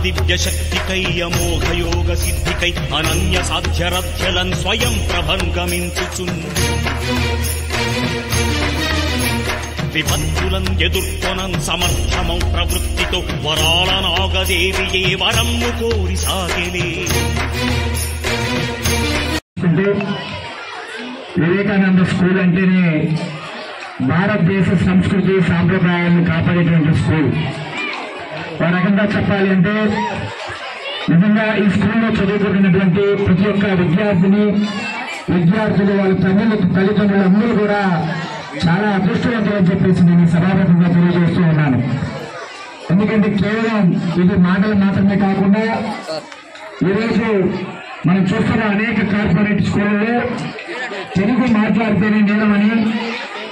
దివ్య శక్తికై అమోఘ యోగ సిద్ధికై అనన్య సాధ్యరథ్యలన్ స్వయం ప్రభంగమించుచున్ విపత్తులను ఎదుర్కొనన్ సమర్థమౌ ప్రవృత్తితో వరాల నాగదేవియే వరమ్ము కోరి సాగెలే. వివేకానంద స్కూల్ అంటేనే భారతదేశ సంస్కృతి సాంప్రదాయాలను కాపాడేటువంటి స్కూల్. ఒక రకంగా చెప్పాలి అంటే నిజంగా ఈ స్కూల్లో చదువుకుంటున్నటువంటి ప్రతి ఒక్క విద్యార్థులు వాళ్ళ తల్లిదండ్రులు అందరూ కూడా చాలా అదృష్టవంతులు అని చెప్పేసి నేను సభాపతిగా తెలియజేస్తూ ఉన్నాను. ఎందుకంటే కేవలం ఇది మాటలు మాత్రమే కాకుండా ఈరోజు మనం చూస్తున్న అనేక కార్పొరేట్ స్కూళ్ళలో తెలుగు మాట్లాడితేనే నేరమని,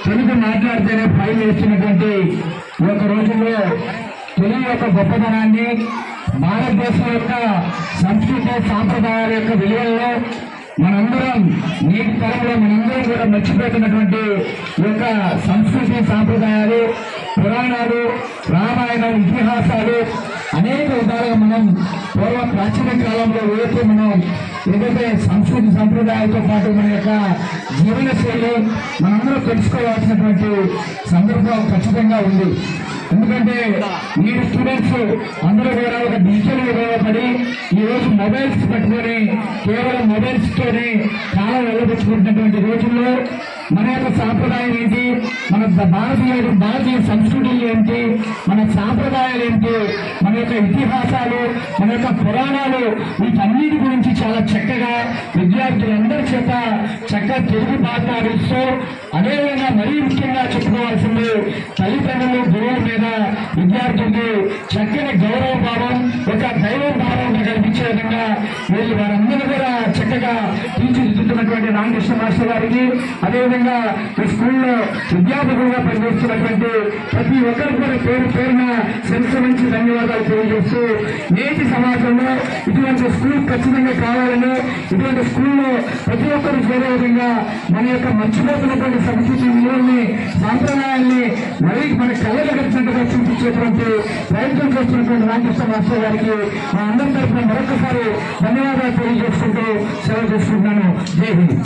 తెలుగు మాట్లాడితేనే ఫైల్ వేస్తున్నటువంటి ఒక రోజుల్లో తెలుగు యొక్క గొప్పతనాన్ని, భారతదేశం యొక్క సంస్కృతి సాంప్రదాయాల యొక్క విలువల్లో మనందరం నేటి తరంలో మనందరం కూడా మర్చిపోతున్నటువంటి యొక్క సంస్కృతి సాంప్రదాయాలు, పురాణాలు, రామాయణం, ఇతిహాసాలు అనేక విధాలుగా మనం పూర్వ ప్రాచీన కాలంలో ఏదైతే సంస్కృతి సంప్రదాయాలతో పాటు మన యొక్క జీవన శైలి మనందరూ తెలుసుకోవాల్సినటువంటి సందర్భం ఖచ్చితంగా ఉంది. ఎందుకంటే మీరు స్టూడెంట్స్ అందరూ కూడా ఒక డిజిటల్ యుగంలో పడి ఈరోజు మొబైల్స్ పట్టుకొని కేవలం మొబైల్స్ తోనే కాలం వెళ్ళబుచ్చుకుంటున్నటువంటి రోజుల్లో మన యొక్క సాంప్రదాయం ఏంటి, మన భారతీయ సంస్కృతి ఏంటి, మన సాంప్రదాయాలు ఏంటి, మన యొక్క ఇతిహాసాలు, మన యొక్క పురాణాలు, వీటన్నిటి గురించి చాలా చక్కగా విద్యార్థులందరి చేత చక్కగా తెలుగు మాట్లాడిస్తూ, అదేవిధంగా మరీ ముఖ్యంగా చెప్పుకోవాల్సింది తల్లిదండ్రులు గురువుల మీద విద్యార్థులకు చక్కని గౌరవ భావం, ఒక దైవ భావం కల్పించే విధంగా వీళ్ళు వారందరూ కూడా చక్కగా తీర్చిదిద్దుతున్నటువంటి రామకృష్ణ మాస్టర్ గారికి, అదేవిధంగా ఈ స్కూల్లో విద్యార్థులుగా పనిచేస్తున్నటువంటి ప్రతి ఒక్కరికి కూడా పేరు పేరున శిరస్సు నుంచి ధన్యవాదాలు తెలియజేస్తూ, నేటి సమాజంలో ఇటువంటి స్కూల్ ఖచ్చితంగా కావాలని, ఇటువంటి స్కూల్లో ప్రతి ఒక్కరు చేరే విధంగా మన యొక్క మర్చిపోతున్నటువంటి సంస్కృతి విలువల్ని, సాంప్రదాయాల్ని మరీ మన కళ్ళకు కట్టినట్టుగా చూపించేటువంటి ప్రయత్నం చేస్తున్నటువంటి రామకృష్ణ మాస్టర్ గారికి మా అందరి తరఫున మరొకసారి ధన్యవాదాలు తెలియజేసుకుంటూ సెలవు చేసుకుంటున్నాను. జై హింద్.